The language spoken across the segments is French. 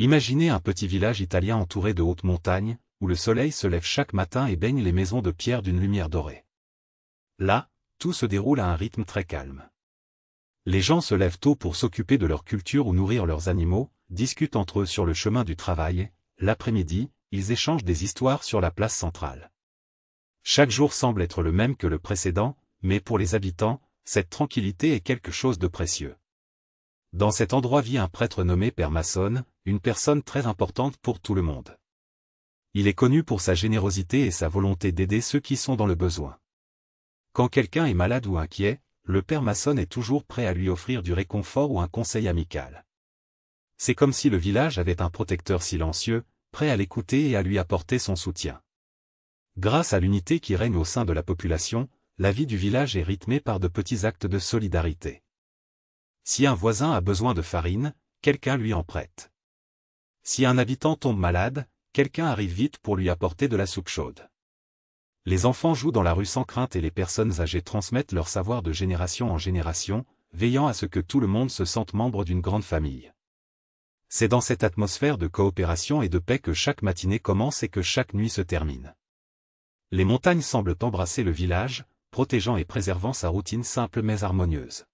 Imaginez un petit village italien entouré de hautes montagnes, où le soleil se lève chaque matin et baigne les maisons de pierre d'une lumière dorée. Là, tout se déroule à un rythme très calme. Les gens se lèvent tôt pour s'occuper de leur culture ou nourrir leurs animaux, discutent entre eux sur le chemin du travail, l'après-midi, ils échangent des histoires sur la place centrale. Chaque jour semble être le même que le précédent, mais pour les habitants, cette tranquillité est quelque chose de précieux. Dans cet endroit vit un prêtre nommé Père Massone, une personne très importante pour tout le monde. Il est connu pour sa générosité et sa volonté d'aider ceux qui sont dans le besoin. Quand quelqu'un est malade ou inquiet, le Père Massone est toujours prêt à lui offrir du réconfort ou un conseil amical. C'est comme si le village avait un protecteur silencieux, prêt à l'écouter et à lui apporter son soutien. Grâce à l'unité qui règne au sein de la population, la vie du village est rythmée par de petits actes de solidarité. Si un voisin a besoin de farine, quelqu'un lui en prête. Si un habitant tombe malade, quelqu'un arrive vite pour lui apporter de la soupe chaude. Les enfants jouent dans la rue sans crainte et les personnes âgées transmettent leur savoir de génération en génération, veillant à ce que tout le monde se sente membre d'une grande famille. C'est dans cette atmosphère de coopération et de paix que chaque matinée commence et que chaque nuit se termine. Les montagnes semblent embrasser le village, protégeant et préservant sa routine simple mais harmonieuse.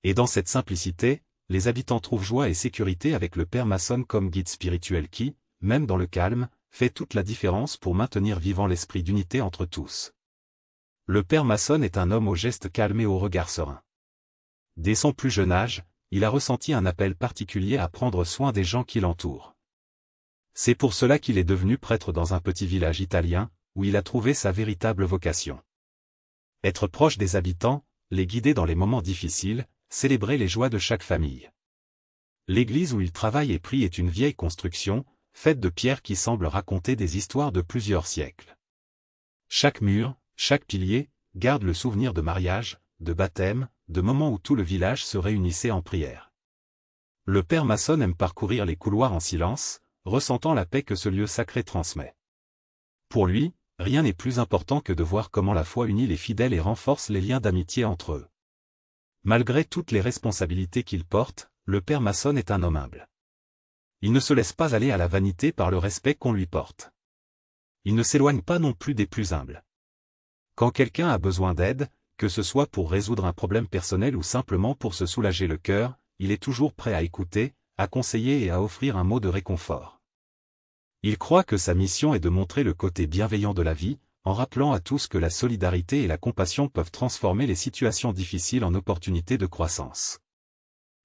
Et dans cette simplicité, les habitants trouvent joie et sécurité avec le Père Massone comme guide spirituel qui, même dans le calme, fait toute la différence pour maintenir vivant l'esprit d'unité entre tous. Le Père Massone est un homme au geste calme et au regard serein. Dès son plus jeune âge, il a ressenti un appel particulier à prendre soin des gens qui l'entourent. C'est pour cela qu'il est devenu prêtre dans un petit village italien, où il a trouvé sa véritable vocation. Être proche des habitants, les guider dans les moments difficiles, célébrer les joies de chaque famille. L'église où il travaille et prie est une vieille construction, faite de pierres qui semblent raconter des histoires de plusieurs siècles. Chaque mur, chaque pilier, garde le souvenir de mariage, de baptême, de moments où tout le village se réunissait en prière. Le Père Massone aime parcourir les couloirs en silence, ressentant la paix que ce lieu sacré transmet. Pour lui, rien n'est plus important que de voir comment la foi unit les fidèles et renforce les liens d'amitié entre eux. Malgré toutes les responsabilités qu'il porte, le Père Massone est un homme humble. Il ne se laisse pas aller à la vanité par le respect qu'on lui porte. Il ne s'éloigne pas non plus des plus humbles. Quand quelqu'un a besoin d'aide, que ce soit pour résoudre un problème personnel ou simplement pour se soulager le cœur, il est toujours prêt à écouter, à conseiller et à offrir un mot de réconfort. Il croit que sa mission est de montrer le côté bienveillant de la vie, en rappelant à tous que la solidarité et la compassion peuvent transformer les situations difficiles en opportunités de croissance.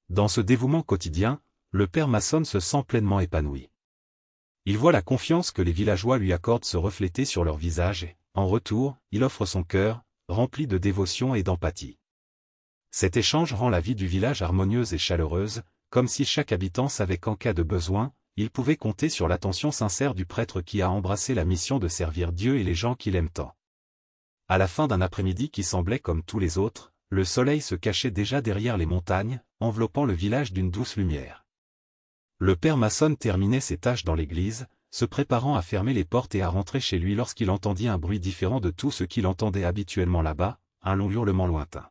Dans ce dévouement quotidien, le Père Massone se sent pleinement épanoui. Il voit la confiance que les villageois lui accordent se refléter sur leur visage et, en retour, il offre son cœur, rempli de dévotion et d'empathie. Cet échange rend la vie du village harmonieuse et chaleureuse, comme si chaque habitant savait qu'en cas de besoin, il pouvait compter sur l'attention sincère du prêtre qui a embrassé la mission de servir Dieu et les gens qu'il aime tant. À la fin d'un après-midi qui semblait comme tous les autres, le soleil se cachait déjà derrière les montagnes, enveloppant le village d'une douce lumière. Le Père Massone terminait ses tâches dans l'église, se préparant à fermer les portes et à rentrer chez lui lorsqu'il entendit un bruit différent de tout ce qu'il entendait habituellement là-bas, un long hurlement lointain.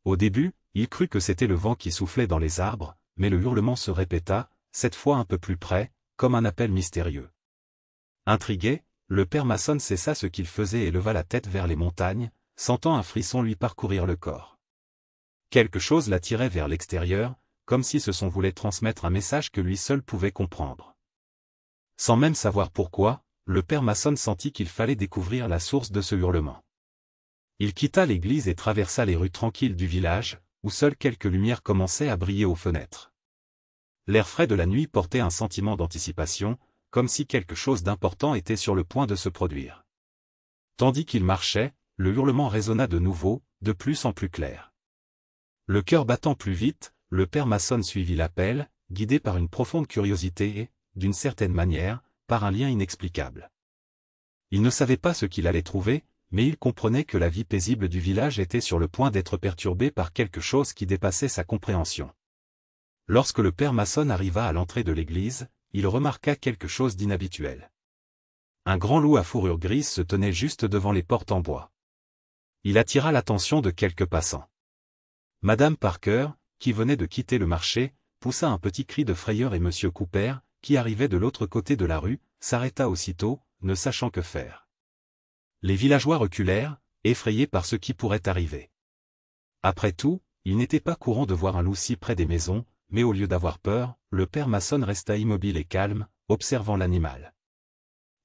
Au début, il crut que c'était le vent qui soufflait dans les arbres, mais le hurlement se répéta, cette fois un peu plus près, comme un appel mystérieux. Intrigué, le Père Massone cessa ce qu'il faisait et leva la tête vers les montagnes, sentant un frisson lui parcourir le corps. Quelque chose l'attirait vers l'extérieur, comme si ce son voulait transmettre un message que lui seul pouvait comprendre. Sans même savoir pourquoi, le Père Massone sentit qu'il fallait découvrir la source de ce hurlement. Il quitta l'église et traversa les rues tranquilles du village, où seules quelques lumières commençaient à briller aux fenêtres. L'air frais de la nuit portait un sentiment d'anticipation, comme si quelque chose d'important était sur le point de se produire. Tandis qu'il marchait, le hurlement résonna de nouveau, de plus en plus clair. Le cœur battant plus vite, le Père Massone suivit l'appel, guidé par une profonde curiosité et, d'une certaine manière, par un lien inexplicable. Il ne savait pas ce qu'il allait trouver, mais il comprenait que la vie paisible du village était sur le point d'être perturbée par quelque chose qui dépassait sa compréhension. Lorsque le Père Massone arriva à l'entrée de l'église, il remarqua quelque chose d'inhabituel. Un grand loup à fourrure grise se tenait juste devant les portes en bois. Il attira l'attention de quelques passants. Madame Parker, qui venait de quitter le marché, poussa un petit cri de frayeur et M. Cooper, qui arrivait de l'autre côté de la rue, s'arrêta aussitôt, ne sachant que faire. Les villageois reculèrent, effrayés par ce qui pourrait arriver. Après tout, il n'était pas courant de voir un loup si près des maisons, mais au lieu d'avoir peur, le père Masson resta immobile et calme, observant l'animal.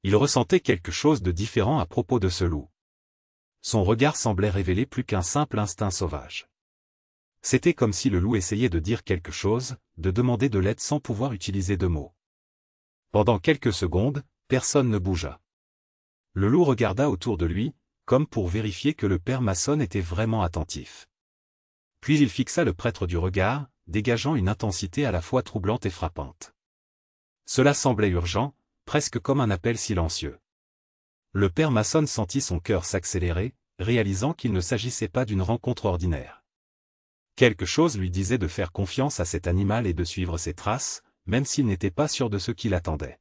Il ressentait quelque chose de différent à propos de ce loup. Son regard semblait révéler plus qu'un simple instinct sauvage. C'était comme si le loup essayait de dire quelque chose, de demander de l'aide sans pouvoir utiliser de mots. Pendant quelques secondes, personne ne bougea. Le loup regarda autour de lui, comme pour vérifier que le père Masson était vraiment attentif. Puis il fixa le prêtre du regard, dégageant une intensité à la fois troublante et frappante. Cela semblait urgent, presque comme un appel silencieux. Le père Masson sentit son cœur s'accélérer, réalisant qu'il ne s'agissait pas d'une rencontre ordinaire. Quelque chose lui disait de faire confiance à cet animal et de suivre ses traces, même s'il n'était pas sûr de ce qui l'attendait.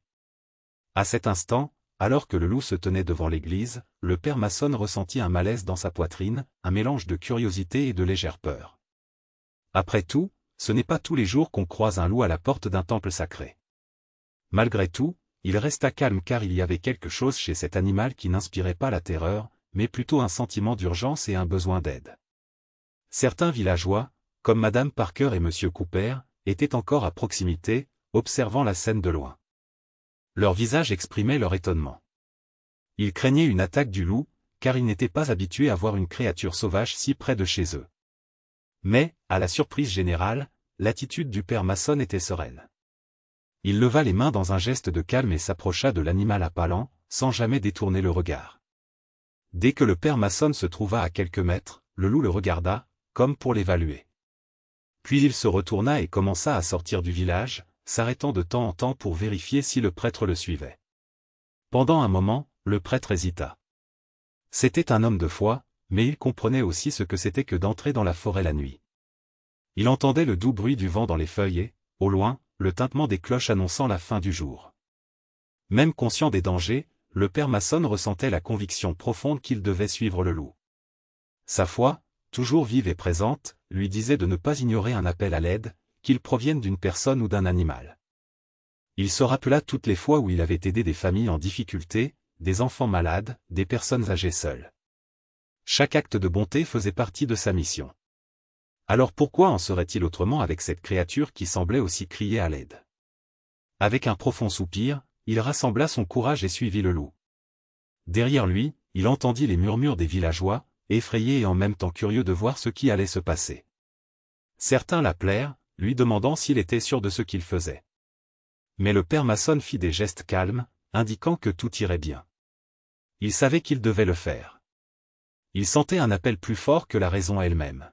À cet instant, alors que le loup se tenait devant l'église, le père Masson ressentit un malaise dans sa poitrine, un mélange de curiosité et de légère peur. Après tout, ce n'est pas tous les jours qu'on croise un loup à la porte d'un temple sacré. Malgré tout, il resta calme car il y avait quelque chose chez cet animal qui n'inspirait pas la terreur, mais plutôt un sentiment d'urgence et un besoin d'aide. Certains villageois, comme Madame Parker et Monsieur Cooper, étaient encore à proximité, observant la scène de loin. Leur visage exprimait leur étonnement. Ils craignaient une attaque du loup, car ils n'étaient pas habitués à voir une créature sauvage si près de chez eux. Mais, à la surprise générale, l'attitude du père Masson était sereine. Il leva les mains dans un geste de calme et s'approcha de l'animal appalant, sans jamais détourner le regard. Dès que le père Masson se trouva à quelques mètres, le loup le regarda, comme pour l'évaluer. Puis il se retourna et commença à sortir du village, s'arrêtant de temps en temps pour vérifier si le prêtre le suivait. Pendant un moment, le prêtre hésita. C'était un homme de foi, mais il comprenait aussi ce que c'était que d'entrer dans la forêt la nuit. Il entendait le doux bruit du vent dans les feuilles et, au loin, le tintement des cloches annonçant la fin du jour. Même conscient des dangers, le père Masson ressentait la conviction profonde qu'il devait suivre le loup. Sa foi, toujours vive et présente, lui disait de ne pas ignorer un appel à l'aide, qu'il provienne d'une personne ou d'un animal. Il se rappela toutes les fois où il avait aidé des familles en difficulté, des enfants malades, des personnes âgées seules. Chaque acte de bonté faisait partie de sa mission. Alors pourquoi en serait-il autrement avec cette créature qui semblait aussi crier à l'aide? Avec un profond soupir, il rassembla son courage et suivit le loup. Derrière lui, il entendit les murmures des villageois, effrayés et en même temps curieux de voir ce qui allait se passer. Certains l'appelèrent, lui demandant s'il était sûr de ce qu'il faisait. Mais le père Masson fit des gestes calmes, indiquant que tout irait bien. Il savait qu'il devait le faire. Il sentait un appel plus fort que la raison elle-même.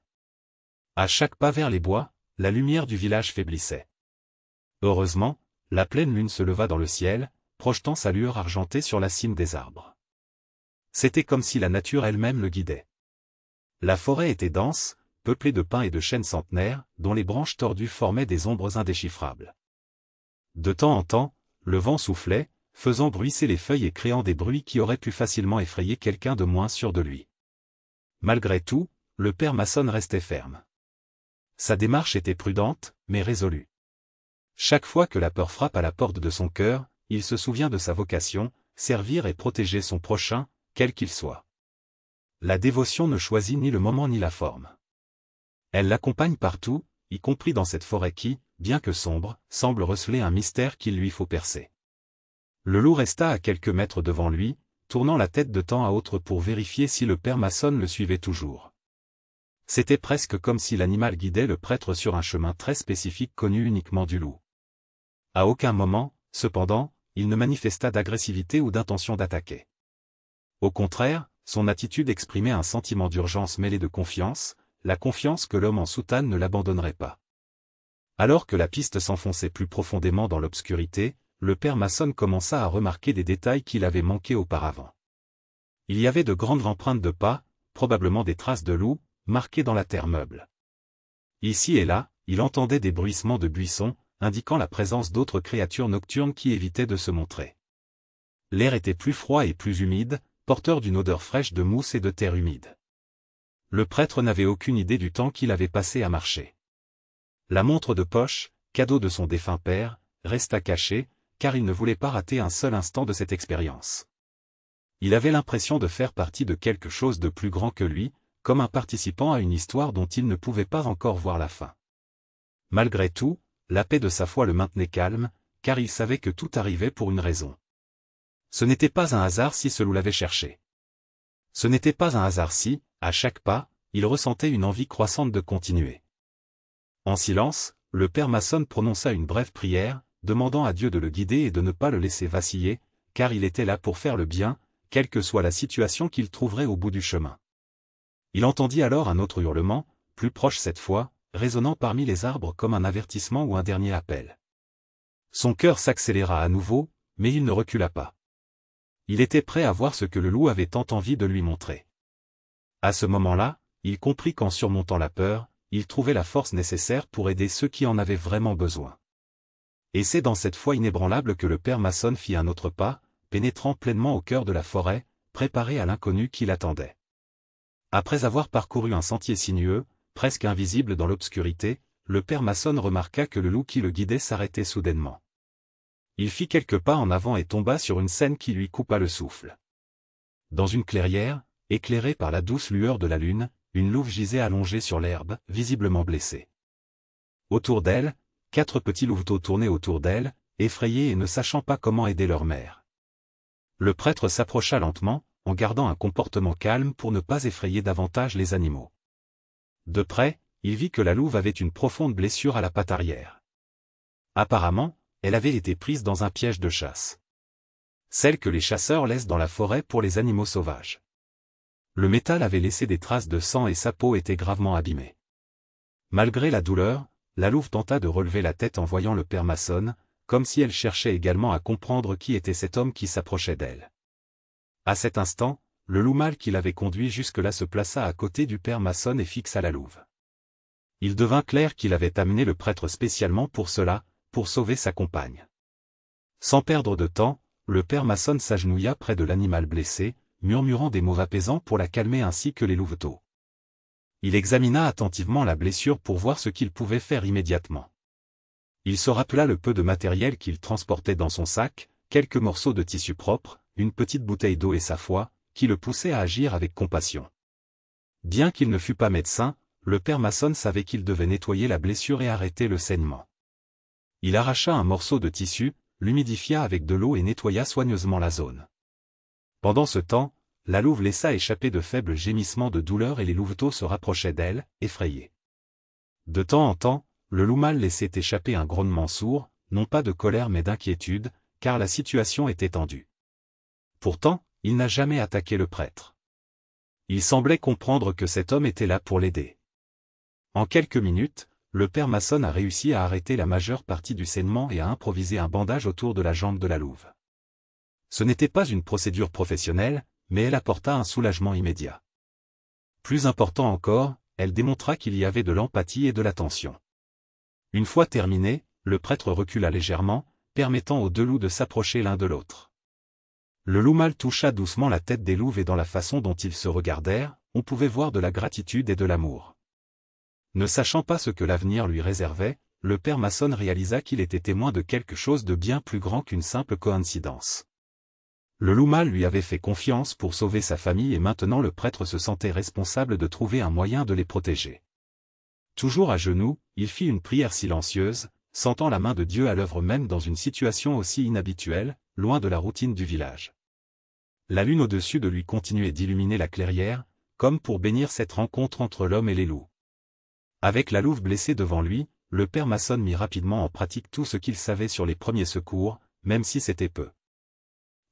À chaque pas vers les bois, la lumière du village faiblissait. Heureusement, la pleine lune se leva dans le ciel, projetant sa lueur argentée sur la cime des arbres. C'était comme si la nature elle-même le guidait. La forêt était dense, peuplée de pins et de chênes centenaires, dont les branches tordues formaient des ombres indéchiffrables. De temps en temps, le vent soufflait, faisant bruisser les feuilles et créant des bruits qui auraient pu facilement effrayer quelqu'un de moins sûr de lui. Malgré tout, le père Masson restait ferme. Sa démarche était prudente, mais résolue. Chaque fois que la peur frappe à la porte de son cœur, il se souvient de sa vocation, servir et protéger son prochain, quel qu'il soit. La dévotion ne choisit ni le moment ni la forme. Elle l'accompagne partout, y compris dans cette forêt qui, bien que sombre, semble receler un mystère qu'il lui faut percer. Le loup resta à quelques mètres devant lui, tournant la tête de temps à autre pour vérifier si le père Masson le suivait toujours. C'était presque comme si l'animal guidait le prêtre sur un chemin très spécifique connu uniquement du loup. À aucun moment, cependant, il ne manifesta d'agressivité ou d'intention d'attaquer. Au contraire, son attitude exprimait un sentiment d'urgence mêlé de confiance, la confiance que l'homme en soutane ne l'abandonnerait pas. Alors que la piste s'enfonçait plus profondément dans l'obscurité, le père Masson commença à remarquer des détails qu'il avait manqués auparavant. Il y avait de grandes empreintes de pas, probablement des traces de loup, marquées dans la terre meuble. Ici et là, il entendait des bruissements de buissons, indiquant la présence d'autres créatures nocturnes qui évitaient de se montrer. L'air était plus froid et plus humide, porteur d'une odeur fraîche de mousse et de terre humide. Le prêtre n'avait aucune idée du temps qu'il avait passé à marcher. La montre de poche, cadeau de son défunt père, resta caché, car il ne voulait pas rater un seul instant de cette expérience. Il avait l'impression de faire partie de quelque chose de plus grand que lui, comme un participant à une histoire dont il ne pouvait pas encore voir la fin. Malgré tout, la paix de sa foi le maintenait calme, car il savait que tout arrivait pour une raison. Ce n'était pas un hasard si ce loup l'avait cherché. Ce n'était pas un hasard si, à chaque pas, il ressentait une envie croissante de continuer. En silence, le père Masson prononça une brève prière, demandant à Dieu de le guider et de ne pas le laisser vaciller, car il était là pour faire le bien, quelle que soit la situation qu'il trouverait au bout du chemin. Il entendit alors un autre hurlement, plus proche cette fois, résonnant parmi les arbres comme un avertissement ou un dernier appel. Son cœur s'accéléra à nouveau, mais il ne recula pas. Il était prêt à voir ce que le loup avait tant envie de lui montrer. À ce moment-là, il comprit qu'en surmontant la peur, il trouvait la force nécessaire pour aider ceux qui en avaient vraiment besoin. Et c'est dans cette foi inébranlable que le père Masson fit un autre pas, pénétrant pleinement au cœur de la forêt, préparé à l'inconnu qui l'attendait. Après avoir parcouru un sentier sinueux, presque invisible dans l'obscurité, le père Masson remarqua que le loup qui le guidait s'arrêtait soudainement. Il fit quelques pas en avant et tomba sur une scène qui lui coupa le souffle. Dans une clairière, éclairée par la douce lueur de la lune, une louve gisait allongée sur l'herbe, visiblement blessée. Autour d'elle, 4 petits louveteaux tournaient autour d'elle, effrayés et ne sachant pas comment aider leur mère. Le prêtre s'approcha lentement, en gardant un comportement calme pour ne pas effrayer davantage les animaux. De près, il vit que la louve avait une profonde blessure à la patte arrière. Apparemment, elle avait été prise dans un piège de chasse. Celle que les chasseurs laissent dans la forêt pour les animaux sauvages. Le métal avait laissé des traces de sang et sa peau était gravement abîmée. Malgré la douleur, la louve tenta de relever la tête en voyant le père Masson, comme si elle cherchait également à comprendre qui était cet homme qui s'approchait d'elle. À cet instant, le loup mâle qui l'avait conduit jusque-là se plaça à côté du père Masson et fixa la louve. Il devint clair qu'il avait amené le prêtre spécialement pour cela, pour sauver sa compagne. Sans perdre de temps, le père Masson s'agenouilla près de l'animal blessé, murmurant des mots apaisants pour la calmer ainsi que les louveteaux. Il examina attentivement la blessure pour voir ce qu'il pouvait faire immédiatement. Il se rappela le peu de matériel qu'il transportait dans son sac, quelques morceaux de tissu propre, une petite bouteille d'eau et sa foi, qui le poussaient à agir avec compassion. Bien qu'il ne fût pas médecin, le père Masson savait qu'il devait nettoyer la blessure et arrêter le saignement. Il arracha un morceau de tissu, l'humidifia avec de l'eau et nettoya soigneusement la zone. Pendant ce temps, la louve laissa échapper de faibles gémissements de douleur et les louveteaux se rapprochaient d'elle, effrayés. De temps en temps, le loup mâle laissait échapper un grognement sourd, non pas de colère mais d'inquiétude, car la situation était tendue. Pourtant, il n'a jamais attaqué le prêtre. Il semblait comprendre que cet homme était là pour l'aider. En quelques minutes, le père Masson a réussi à arrêter la majeure partie du saignement et à improviser un bandage autour de la jambe de la louve. Ce n'était pas une procédure professionnelle, mais elle apporta un soulagement immédiat. Plus important encore, elle démontra qu'il y avait de l'empathie et de l'attention. Une fois terminé, le prêtre recula légèrement, permettant aux 2 loups de s'approcher l'un de l'autre. Le loup mâle toucha doucement la tête des louves et dans la façon dont ils se regardèrent, on pouvait voir de la gratitude et de l'amour. Ne sachant pas ce que l'avenir lui réservait, le père Masson réalisa qu'il était témoin de quelque chose de bien plus grand qu'une simple coïncidence. Le loup mâle lui avait fait confiance pour sauver sa famille et maintenant le prêtre se sentait responsable de trouver un moyen de les protéger. Toujours à genoux, il fit une prière silencieuse, sentant la main de Dieu à l'œuvre même dans une situation aussi inhabituelle, loin de la routine du village. La lune au-dessus de lui continuait d'illuminer la clairière, comme pour bénir cette rencontre entre l'homme et les loups. Avec la louve blessée devant lui, le père Masson mit rapidement en pratique tout ce qu'il savait sur les premiers secours, même si c'était peu.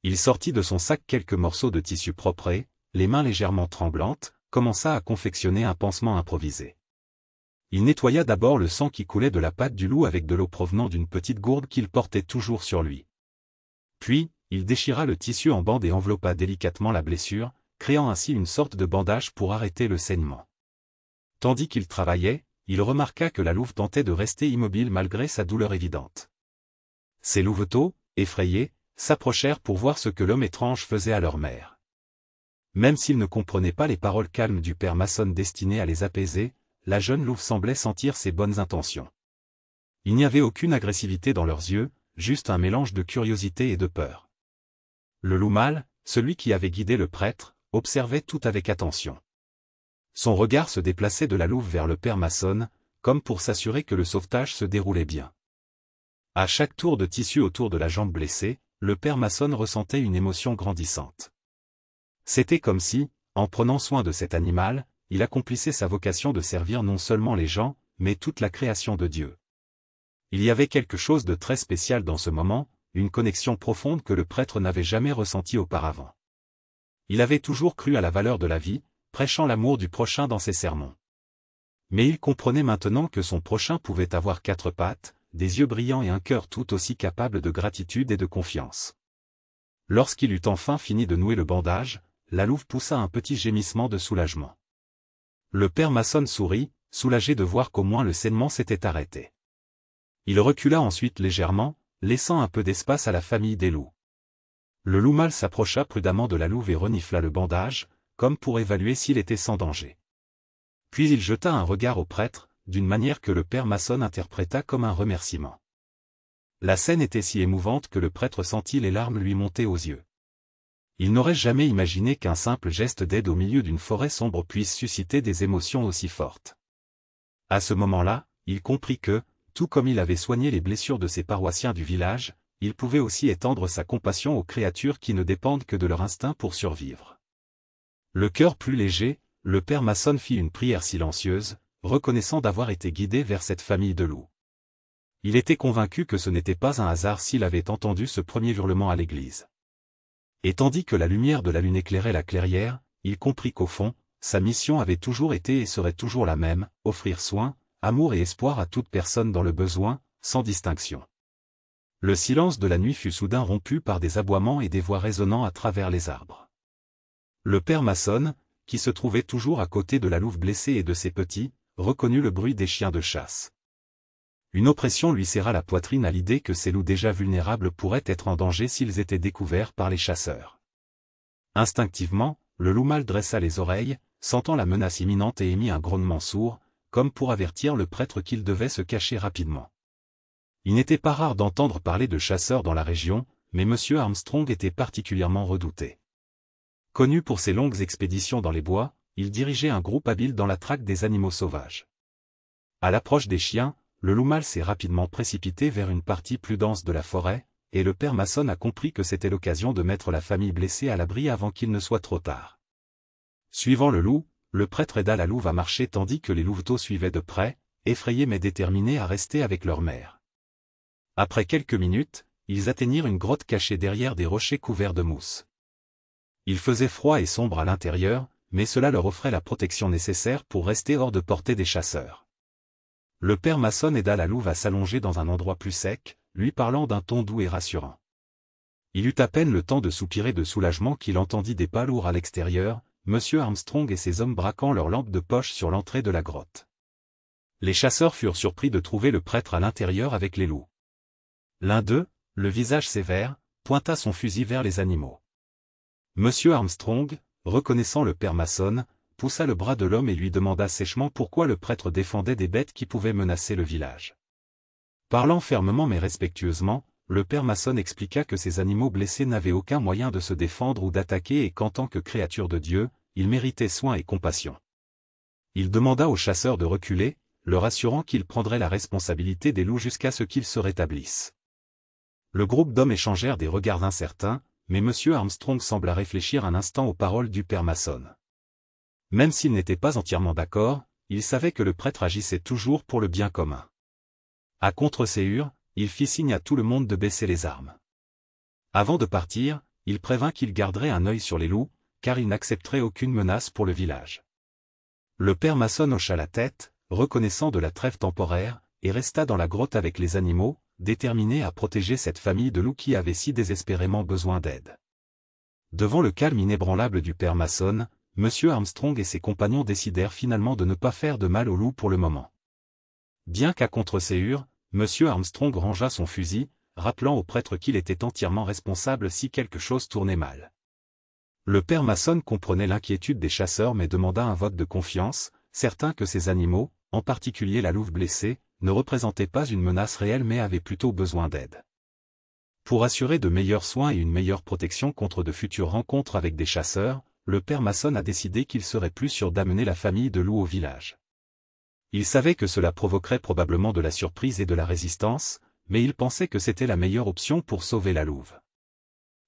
Il sortit de son sac quelques morceaux de tissu propre et, les mains légèrement tremblantes, commença à confectionner un pansement improvisé. Il nettoya d'abord le sang qui coulait de la patte du loup avec de l'eau provenant d'une petite gourde qu'il portait toujours sur lui. Puis, il déchira le tissu en bandes et enveloppa délicatement la blessure, créant ainsi une sorte de bandage pour arrêter le saignement. Tandis qu'il travaillait, il remarqua que la louve tentait de rester immobile malgré sa douleur évidente. Ces louveteaux, effrayés, s'approchèrent pour voir ce que l'homme étrange faisait à leur mère. Même s'ils ne comprenaient pas les paroles calmes du père Masson destinées à les apaiser, la jeune louve semblait sentir ses bonnes intentions. Il n'y avait aucune agressivité dans leurs yeux, juste un mélange de curiosité et de peur. Le loup mâle, celui qui avait guidé le prêtre, observait tout avec attention. Son regard se déplaçait de la louve vers le père Mason, comme pour s'assurer que le sauvetage se déroulait bien. À chaque tour de tissu autour de la jambe blessée, le père Mason ressentait une émotion grandissante. C'était comme si, en prenant soin de cet animal, il accomplissait sa vocation de servir non seulement les gens, mais toute la création de Dieu. Il y avait quelque chose de très spécial dans ce moment, une connexion profonde que le prêtre n'avait jamais ressentie auparavant. Il avait toujours cru à la valeur de la vie, prêchant l'amour du prochain dans ses sermons. Mais il comprenait maintenant que son prochain pouvait avoir 4 pattes, des yeux brillants et un cœur tout aussi capable de gratitude et de confiance. Lorsqu'il eut enfin fini de nouer le bandage, la louve poussa un petit gémissement de soulagement. Le père Mason sourit, soulagé de voir qu'au moins le saignement s'était arrêté. Il recula ensuite légèrement, laissant un peu d'espace à la famille des loups. Le loup mâle s'approcha prudemment de la louve et renifla le bandage, comme pour évaluer s'il était sans danger. Puis il jeta un regard au prêtre, d'une manière que le père Mason interpréta comme un remerciement. La scène était si émouvante que le prêtre sentit les larmes lui monter aux yeux. Il n'aurait jamais imaginé qu'un simple geste d'aide au milieu d'une forêt sombre puisse susciter des émotions aussi fortes. À ce moment-là, il comprit que, tout comme il avait soigné les blessures de ses paroissiens du village, il pouvait aussi étendre sa compassion aux créatures qui ne dépendent que de leur instinct pour survivre. Le cœur plus léger, le père Mason fit une prière silencieuse, reconnaissant d'avoir été guidé vers cette famille de loups. Il était convaincu que ce n'était pas un hasard s'il avait entendu ce premier hurlement à l'église. Et tandis que la lumière de la lune éclairait la clairière, il comprit qu'au fond, sa mission avait toujours été et serait toujours la même, offrir soin, amour et espoir à toute personne dans le besoin, sans distinction. Le silence de la nuit fut soudain rompu par des aboiements et des voix résonnant à travers les arbres. Le père Mason, qui se trouvait toujours à côté de la louve blessée et de ses petits, reconnut le bruit des chiens de chasse. Une oppression lui serra la poitrine à l'idée que ces loups déjà vulnérables pourraient être en danger s'ils étaient découverts par les chasseurs. Instinctivement, le loup mâle dressa les oreilles, sentant la menace imminente et émit un grognement sourd, comme pour avertir le prêtre qu'il devait se cacher rapidement. Il n'était pas rare d'entendre parler de chasseurs dans la région, mais M. Armstrong était particulièrement redouté. Connu pour ses longues expéditions dans les bois, il dirigeait un groupe habile dans la traque des animaux sauvages. À l'approche des chiens, le loup mâle s'est rapidement précipité vers une partie plus dense de la forêt, et le père Mason a compris que c'était l'occasion de mettre la famille blessée à l'abri avant qu'il ne soit trop tard. Suivant le loup, le prêtre aida la louve à marcher tandis que les louveteaux suivaient de près, effrayés mais déterminés à rester avec leur mère. Après quelques minutes, ils atteignirent une grotte cachée derrière des rochers couverts de mousse. Il faisait froid et sombre à l'intérieur, mais cela leur offrait la protection nécessaire pour rester hors de portée des chasseurs. Le père Mason aida la louve à s'allonger dans un endroit plus sec, lui parlant d'un ton doux et rassurant. Il eut à peine le temps de soupirer de soulagement qu'il entendit des pas lourds à l'extérieur, M. Armstrong et ses hommes braquant leurs lampes de poche sur l'entrée de la grotte. Les chasseurs furent surpris de trouver le prêtre à l'intérieur avec les loups. L'un d'eux, le visage sévère, pointa son fusil vers les animaux. M. Armstrong, reconnaissant le père Mason, poussa le bras de l'homme et lui demanda sèchement pourquoi le prêtre défendait des bêtes qui pouvaient menacer le village. Parlant fermement mais respectueusement, le père Mason expliqua que ces animaux blessés n'avaient aucun moyen de se défendre ou d'attaquer et qu'en tant que créatures de Dieu, ils méritaient soin et compassion. Il demanda aux chasseurs de reculer, leur assurant qu'il prendrait la responsabilité des loups jusqu'à ce qu'ils se rétablissent. Le groupe d'hommes échangèrent des regards incertains, mais M. Armstrong sembla réfléchir un instant aux paroles du père Mason. Même s'il n'était pas entièrement d'accord, il savait que le prêtre agissait toujours pour le bien commun. À contre-séhur, il fit signe à tout le monde de baisser les armes. Avant de partir, il prévint qu'il garderait un œil sur les loups, car il n'accepterait aucune menace pour le village. Le père Mason hocha la tête, reconnaissant de la trêve temporaire, et resta dans la grotte avec les animaux, déterminé à protéger cette famille de loups qui avait si désespérément besoin d'aide. Devant le calme inébranlable du père Mason, M. Armstrong et ses compagnons décidèrent finalement de ne pas faire de mal aux loups pour le moment. Bien qu'à contre-séhur, M. Armstrong rangea son fusil, rappelant au prêtre qu'il était entièrement responsable si quelque chose tournait mal. Le père Mason comprenait l'inquiétude des chasseurs mais demanda un vote de confiance, certain que ces animaux, en particulier la louve blessée, ne représentaient pas une menace réelle mais avaient plutôt besoin d'aide. Pour assurer de meilleurs soins et une meilleure protection contre de futures rencontres avec des chasseurs, le père Mason a décidé qu'il serait plus sûr d'amener la famille de loups au village. Il savait que cela provoquerait probablement de la surprise et de la résistance, mais il pensait que c'était la meilleure option pour sauver la louve.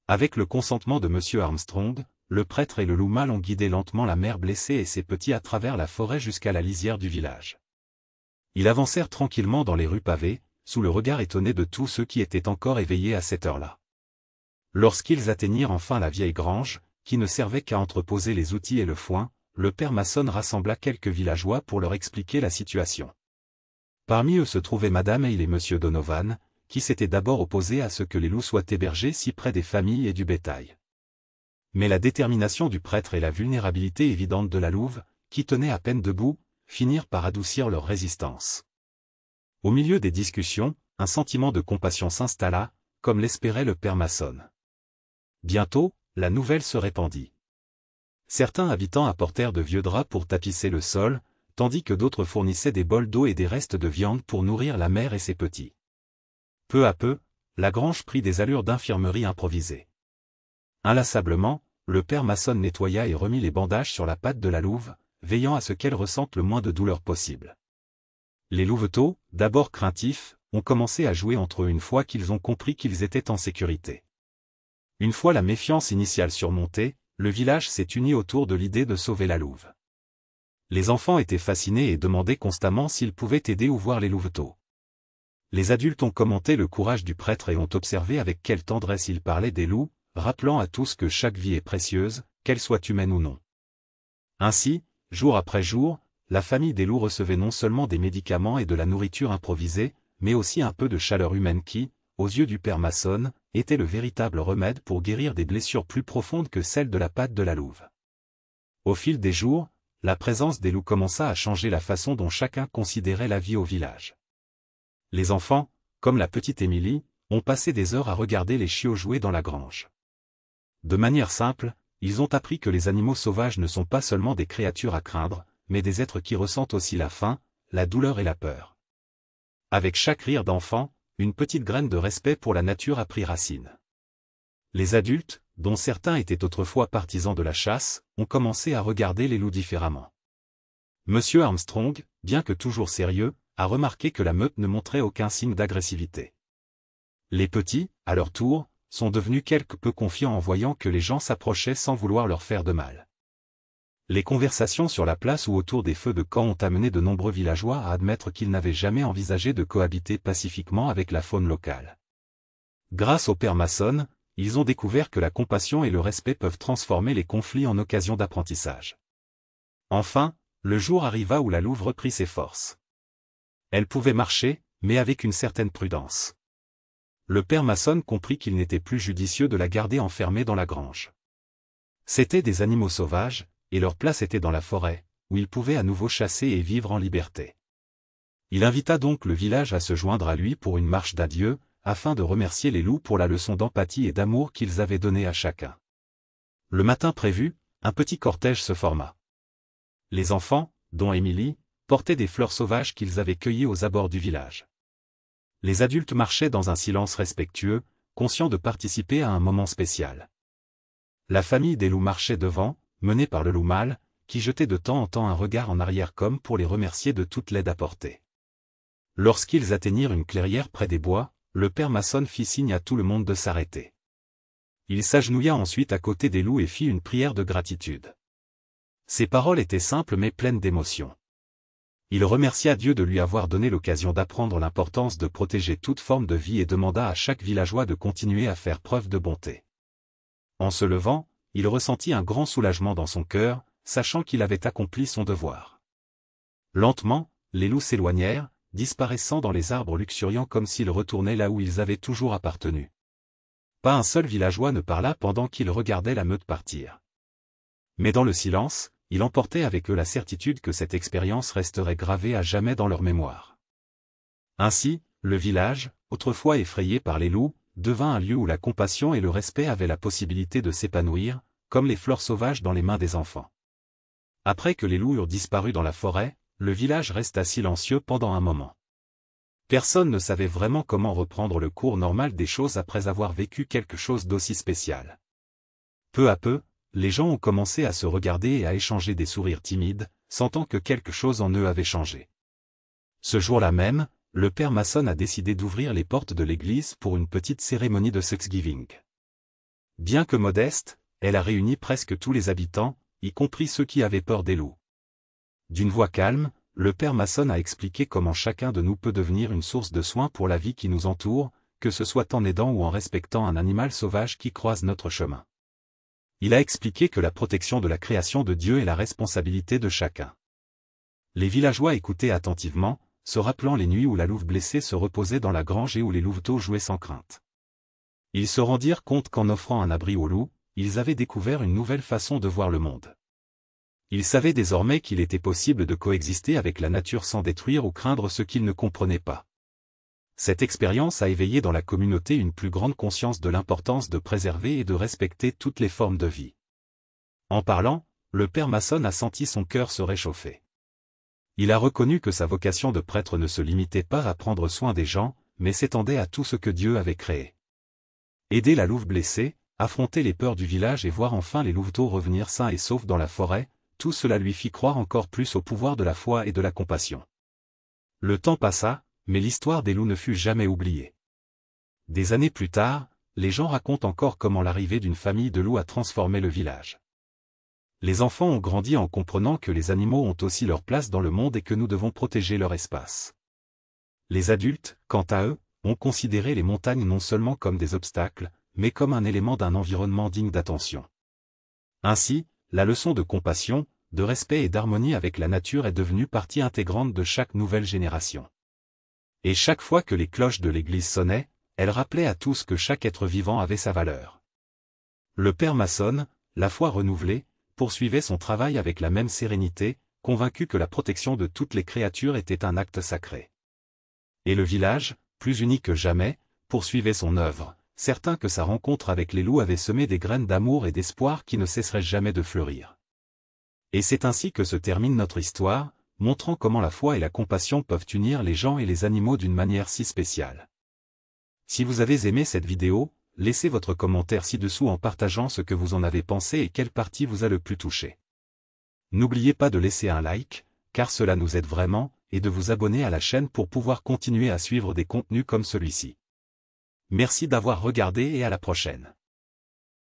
Avec le consentement de M. Armstrong, le prêtre et le loup mâle ont guidé lentement la mère blessée et ses petits à travers la forêt jusqu'à la lisière du village. Ils avancèrent tranquillement dans les rues pavées, sous le regard étonné de tous ceux qui étaient encore éveillés à cette heure-là. Lorsqu'ils atteignirent enfin la vieille grange, qui ne servait qu'à entreposer les outils et le foin, le père Mason rassembla quelques villageois pour leur expliquer la situation. Parmi eux se trouvaient Madame Hale et Monsieur Donovan, qui s'étaient d'abord opposés à ce que les loups soient hébergés si près des familles et du bétail. Mais la détermination du prêtre et la vulnérabilité évidente de la louve, qui tenait à peine debout, finirent par adoucir leur résistance. Au milieu des discussions, un sentiment de compassion s'installa, comme l'espérait le père Mason. Bientôt, la nouvelle se répandit. Certains habitants apportèrent de vieux draps pour tapisser le sol, tandis que d'autres fournissaient des bols d'eau et des restes de viande pour nourrir la mère et ses petits. Peu à peu, la grange prit des allures d'infirmerie improvisée. Inlassablement, le père Mason nettoya et remit les bandages sur la patte de la louve, veillant à ce qu'elle ressente le moins de douleur possible. Les louveteaux, d'abord craintifs, ont commencé à jouer entre eux une fois qu'ils ont compris qu'ils étaient en sécurité. Une fois la méfiance initiale surmontée, le village s'est uni autour de l'idée de sauver la louve. Les enfants étaient fascinés et demandaient constamment s'ils pouvaient aider ou voir les louveteaux. Les adultes ont commenté le courage du prêtre et ont observé avec quelle tendresse il parlait des loups, rappelant à tous que chaque vie est précieuse, qu'elle soit humaine ou non. Ainsi, jour après jour, la famille des loups recevait non seulement des médicaments et de la nourriture improvisée, mais aussi un peu de chaleur humaine qui, aux yeux du père Mason, était le véritable remède pour guérir des blessures plus profondes que celles de la patte de la louve. Au fil des jours, la présence des loups commença à changer la façon dont chacun considérait la vie au village. Les enfants, comme la petite Émilie, ont passé des heures à regarder les chiots jouer dans la grange. De manière simple, ils ont appris que les animaux sauvages ne sont pas seulement des créatures à craindre, mais des êtres qui ressentent aussi la faim, la douleur et la peur. Avec chaque rire d'enfant, une petite graine de respect pour la nature a pris racine. Les adultes, dont certains étaient autrefois partisans de la chasse, ont commencé à regarder les loups différemment. Monsieur Armstrong, bien que toujours sérieux, a remarqué que la meute ne montrait aucun signe d'agressivité. Les petits, à leur tour, sont devenus quelque peu confiants en voyant que les gens s'approchaient sans vouloir leur faire de mal. Les conversations sur la place ou autour des feux de camp ont amené de nombreux villageois à admettre qu'ils n'avaient jamais envisagé de cohabiter pacifiquement avec la faune locale. Grâce au père Mason, ils ont découvert que la compassion et le respect peuvent transformer les conflits en occasion d'apprentissage. Enfin, le jour arriva où la louve reprit ses forces. Elle pouvait marcher, mais avec une certaine prudence. Le père Mason comprit qu'il n'était plus judicieux de la garder enfermée dans la grange. C'étaient des animaux sauvages, et leur place était dans la forêt, où ils pouvaient à nouveau chasser et vivre en liberté. Il invita donc le village à se joindre à lui pour une marche d'adieu, afin de remercier les loups pour la leçon d'empathie et d'amour qu'ils avaient donnée à chacun. Le matin prévu, un petit cortège se forma. Les enfants, dont Émilie, portaient des fleurs sauvages qu'ils avaient cueillies aux abords du village. Les adultes marchaient dans un silence respectueux, conscients de participer à un moment spécial. La famille des loups marchait devant, menée par le loup mâle, qui jetait de temps en temps un regard en arrière comme pour les remercier de toute l'aide apportée. Lorsqu'ils atteignirent une clairière près des bois, le père Mason fit signe à tout le monde de s'arrêter. Il s'agenouilla ensuite à côté des loups et fit une prière de gratitude. Ses paroles étaient simples mais pleines d'émotion. Il remercia Dieu de lui avoir donné l'occasion d'apprendre l'importance de protéger toute forme de vie et demanda à chaque villageois de continuer à faire preuve de bonté. En se levant, il ressentit un grand soulagement dans son cœur, sachant qu'il avait accompli son devoir. Lentement, les loups s'éloignèrent, disparaissant dans les arbres luxuriants comme s'ils retournaient là où ils avaient toujours appartenu. Pas un seul villageois ne parla pendant qu'ils regardaient la meute partir. Mais dans le silence, il emportait avec eux la certitude que cette expérience resterait gravée à jamais dans leur mémoire. Ainsi, le village, autrefois effrayé par les loups, devint un lieu où la compassion et le respect avaient la possibilité de s'épanouir, comme les fleurs sauvages dans les mains des enfants. Après que les loups eurent disparu dans la forêt, le village resta silencieux pendant un moment. Personne ne savait vraiment comment reprendre le cours normal des choses après avoir vécu quelque chose d'aussi spécial. Peu à peu, les gens ont commencé à se regarder et à échanger des sourires timides, sentant que quelque chose en eux avait changé. Ce jour-là même, le père Mason a décidé d'ouvrir les portes de l'église pour une petite cérémonie de Thanksgiving. Bien que modeste, elle a réuni presque tous les habitants, y compris ceux qui avaient peur des loups. D'une voix calme, le père Mason a expliqué comment chacun de nous peut devenir une source de soins pour la vie qui nous entoure, que ce soit en aidant ou en respectant un animal sauvage qui croise notre chemin. Il a expliqué que la protection de la création de Dieu est la responsabilité de chacun. Les villageois écoutaient attentivement, se rappelant les nuits où la louve blessée se reposait dans la grange et où les louveteaux jouaient sans crainte. Ils se rendirent compte qu'en offrant un abri aux loups, ils avaient découvert une nouvelle façon de voir le monde. Ils savaient désormais qu'il était possible de coexister avec la nature sans détruire ou craindre ce qu'ils ne comprenaient pas. Cette expérience a éveillé dans la communauté une plus grande conscience de l'importance de préserver et de respecter toutes les formes de vie. En parlant, le père Mason a senti son cœur se réchauffer. Il a reconnu que sa vocation de prêtre ne se limitait pas à prendre soin des gens, mais s'étendait à tout ce que Dieu avait créé. Aider la louve blessée, affronter les peurs du village et voir enfin les louveteaux revenir sains et saufs dans la forêt, tout cela lui fit croire encore plus au pouvoir de la foi et de la compassion. Le temps passa, mais l'histoire des loups ne fut jamais oubliée. Des années plus tard, les gens racontent encore comment l'arrivée d'une famille de loups a transformé le village. Les enfants ont grandi en comprenant que les animaux ont aussi leur place dans le monde et que nous devons protéger leur espace. Les adultes, quant à eux, ont considéré les montagnes non seulement comme des obstacles, mais comme un élément d'un environnement digne d'attention. Ainsi, la leçon de compassion, de respect et d'harmonie avec la nature est devenue partie intégrante de chaque nouvelle génération. Et chaque fois que les cloches de l'église sonnaient, elles rappelaient à tous que chaque être vivant avait sa valeur. Le père Mason, la foi renouvelée, poursuivait son travail avec la même sérénité, convaincu que la protection de toutes les créatures était un acte sacré. Et le village, plus uni que jamais, poursuivait son œuvre, certain que sa rencontre avec les loups avait semé des graines d'amour et d'espoir qui ne cesseraient jamais de fleurir. Et c'est ainsi que se termine notre histoire, montrant comment la foi et la compassion peuvent unir les gens et les animaux d'une manière si spéciale. Si vous avez aimé cette vidéo, laissez votre commentaire ci-dessous en partageant ce que vous en avez pensé et quelle partie vous a le plus touché. N'oubliez pas de laisser un like, car cela nous aide vraiment, et de vous abonner à la chaîne pour pouvoir continuer à suivre des contenus comme celui-ci. Merci d'avoir regardé et à la prochaine.